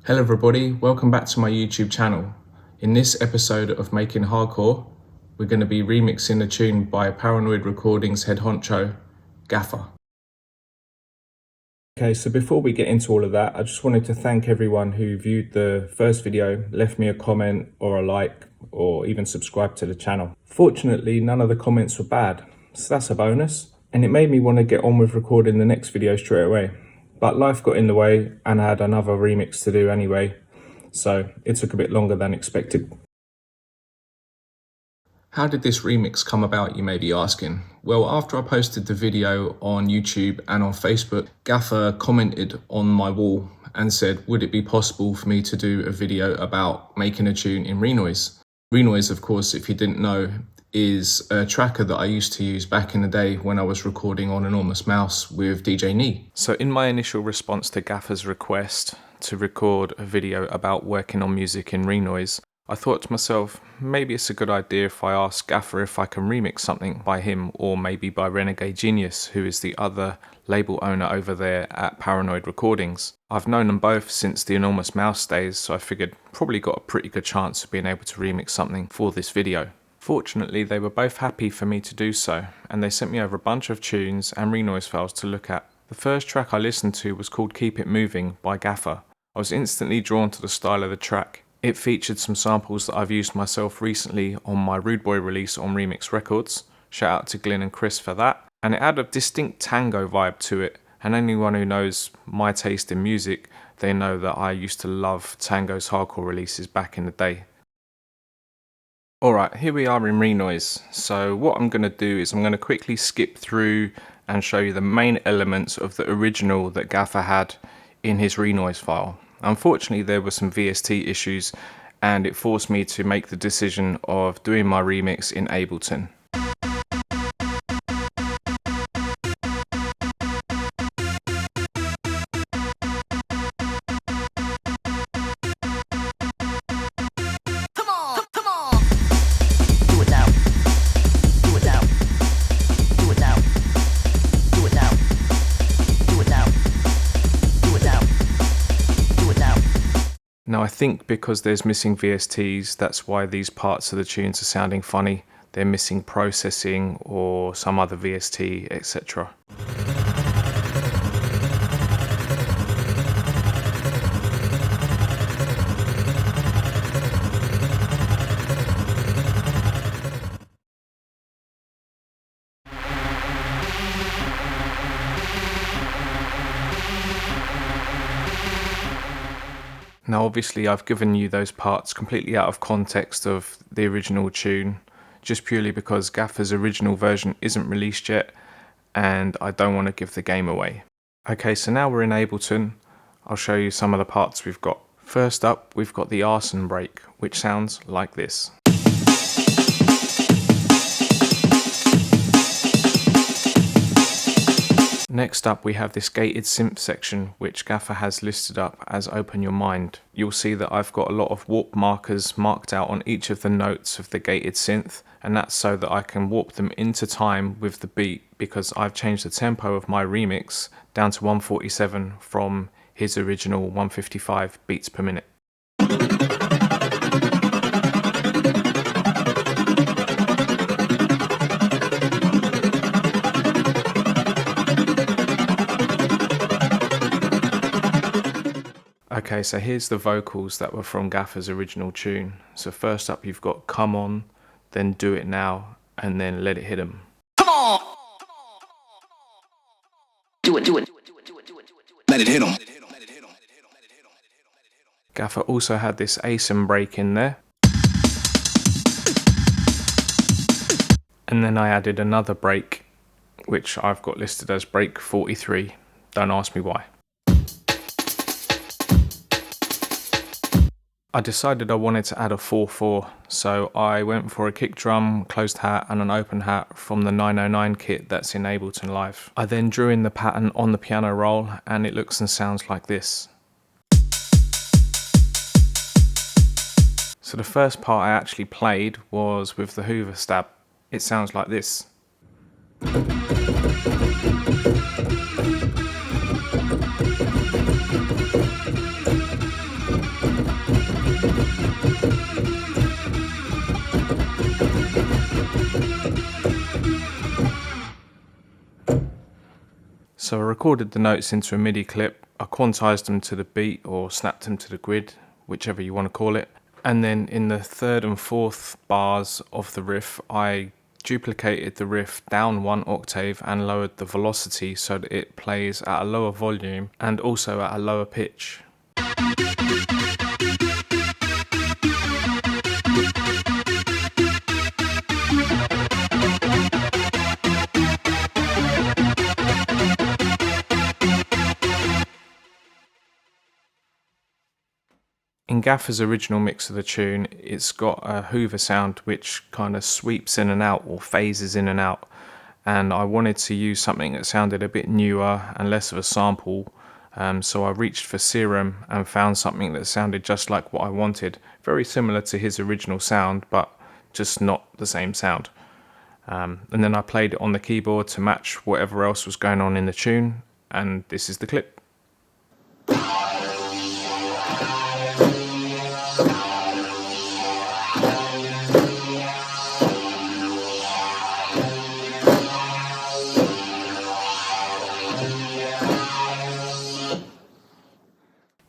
Hello everybody, welcome back to my YouTube channel. In this episode of Making Hardcore, we're going to be remixing a tune by Paranoid Recordings head honcho, Gaffer. Okay, so before we get into all of that, I just wanted to thank everyone who viewed the first video, left me a comment or a like, or even subscribed to the channel. Fortunately, none of the comments were bad, so that's a bonus. And it made me want to get on with recording the next video straight away. But life got in the way and I had another remix to do anyway, so it took a bit longer than expected. How did this remix come about, you may be asking? Well, after I posted the video on YouTube and on Facebook, Gaffer commented on my wall and said, would it be possible for me to do a video about making a tune in Renoise? Renoise, of course, if you didn't know, is a tracker that I used to use back in the day when I was recording on Enormous Mouse with DJ Nee. So in my initial response to Gaffer's request to record a video about working on music in Renoise, I thought to myself, maybe it's a good idea if I ask Gaffer if I can remix something by him, or maybe by Renegade Genius, who is the other label owner over there at Paranoid Recordings. I've known them both since the Enormous Mouse days, so I figured probably got a pretty good chance of being able to remix something for this video. Fortunately, they were both happy for me to do so, and they sent me over a bunch of tunes and Renoise files to look at. The first track I listened to was called Keep It Moving by Gaffer. I was instantly drawn to the style of the track. It featured some samples that I've used myself recently on my Rude Boy release on Remix Records. Shout out to Glyn and Chris for that. And it had a distinct Tango vibe to it, and anyone who knows my taste in music, they know that I used to love Tango's hardcore releases back in the day. Alright, here we are in Renoise. So what I'm going to do is I'm going to quickly skip through and show you the main elements of the original that Gaffer had in his Renoise file. Unfortunately, there were some VST issues and it forced me to make the decision of doing my remix in Ableton. Now I think because there's missing VSTs, that's why these parts of the tunes are sounding funny. They're missing processing or some other VST, etc. Now obviously I've given you those parts completely out of context of the original tune, just purely because Gaffer's original version isn't released yet and I don't want to give the game away. Okay, so now we're in Ableton. I'll show you some of the parts we've got. First up, we've got the arson break, which sounds like this. Next up we have this gated synth section, which Gaffer has listed up as Open Your Mind. You'll see that I've got a lot of warp markers marked out on each of the notes of the gated synth, and that's so that I can warp them into time with the beat, because I've changed the tempo of my remix down to 147 from his original 155 beats per minute. Okay, so here's the vocals that were from Gaffer's original tune. So first up you've got Come On, then Do It Now, and then Let It Hit 'Em. Come on! Do it, do it. Let it hit 'em. Gaffer also had this ASIM break in there. And then I added another break, which I've got listed as break 43. Don't ask me why. I decided I wanted to add a 4/4, so I went for a kick drum, closed hat and an open hat from the 909 kit that's in Ableton Live. I then drew in the pattern on the piano roll and it looks and sounds like this. So the first part I actually played was with the Hoover stab. It sounds like this. So I recorded the notes into a MIDI clip, I quantized them to the beat or snapped them to the grid, whichever you want to call it. And then in the third and fourth bars of the riff, I duplicated the riff down 1 octave and lowered the velocity so that it plays at a lower volume and also at a lower pitch. In Gaffer's original mix of the tune, it's got a Hoover sound which kind of sweeps in and out or phases in and out, and I wanted to use something that sounded a bit newer and less of a sample, so I reached for Serum and found something that sounded just like what I wanted, very similar to his original sound but just not the same sound. And then I played it on the keyboard to match whatever else was going on in the tune, and this is the clip.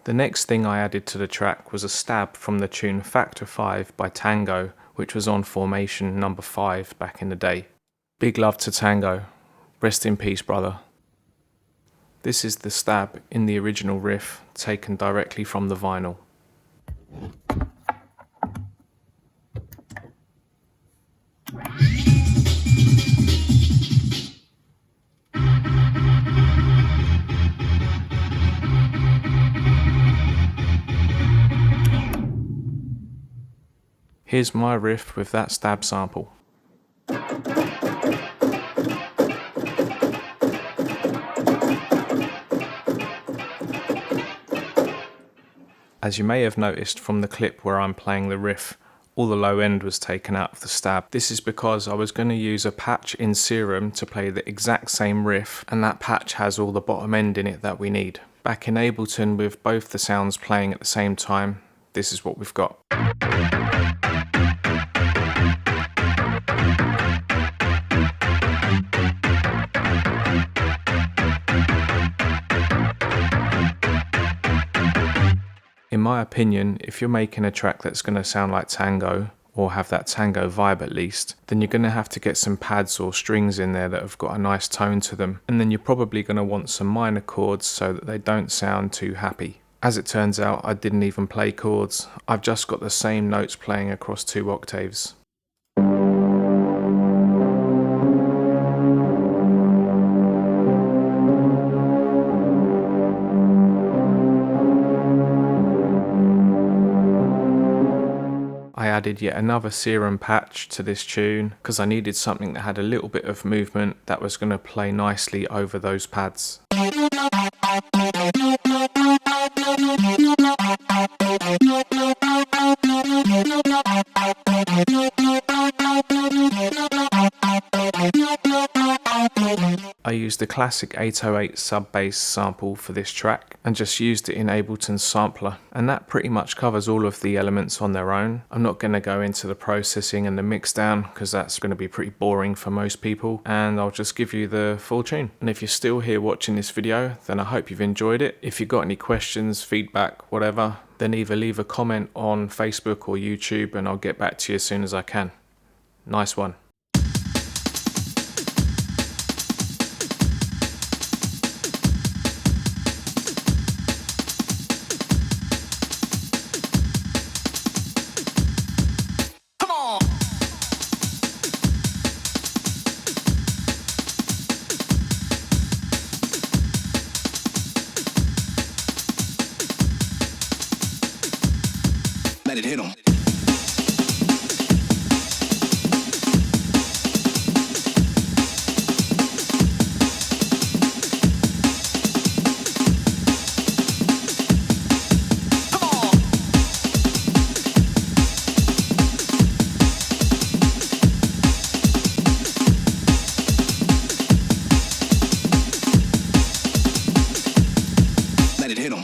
The next thing I added to the track was a stab from the tune Factor 5 by Tango, which was on Formation number 5 back in the day. Big love to Tango. Rest in peace, brother. This is the stab in the original riff, taken directly from the vinyl. Here's my riff with that stab sample. As you may have noticed from the clip where I'm playing the riff, all the low end was taken out of the stab. This is because I was going to use a patch in Serum to play the exact same riff, and that patch has all the bottom end in it that we need. Back in Ableton with both the sounds playing at the same time, this is what we've got. In my opinion, if you're making a track that's going to sound like Tango, or have that Tango vibe at least, then you're going to have to get some pads or strings in there that have got a nice tone to them, and then you're probably going to want some minor chords so that they don't sound too happy. As it turns out, I didn't even play chords, I've just got the same notes playing across 2 octaves. I added yet another Serum patch to this tune because I needed something that had a little bit of movement that was going to play nicely over those pads. I used the classic 808 sub-bass sample for this track and just used it in Ableton's sampler, and that pretty much covers all of the elements on their own. I'm not going to go into the processing and the mixdown because that's going to be pretty boring for most people, and I'll just give you the full tune. And if you're still here watching this video, then I hope you've enjoyed it. If you've got any questions, feedback, whatever, then either leave a comment on Facebook or YouTube and I'll get back to you as soon as I can. Nice one. Let it hit 'em. Let it hit 'em.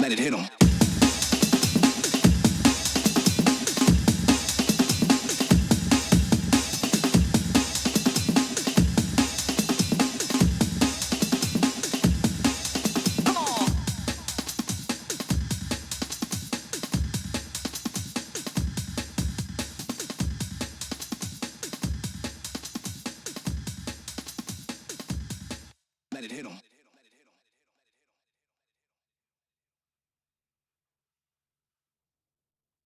Let it hit 'em. Let it hit 'em.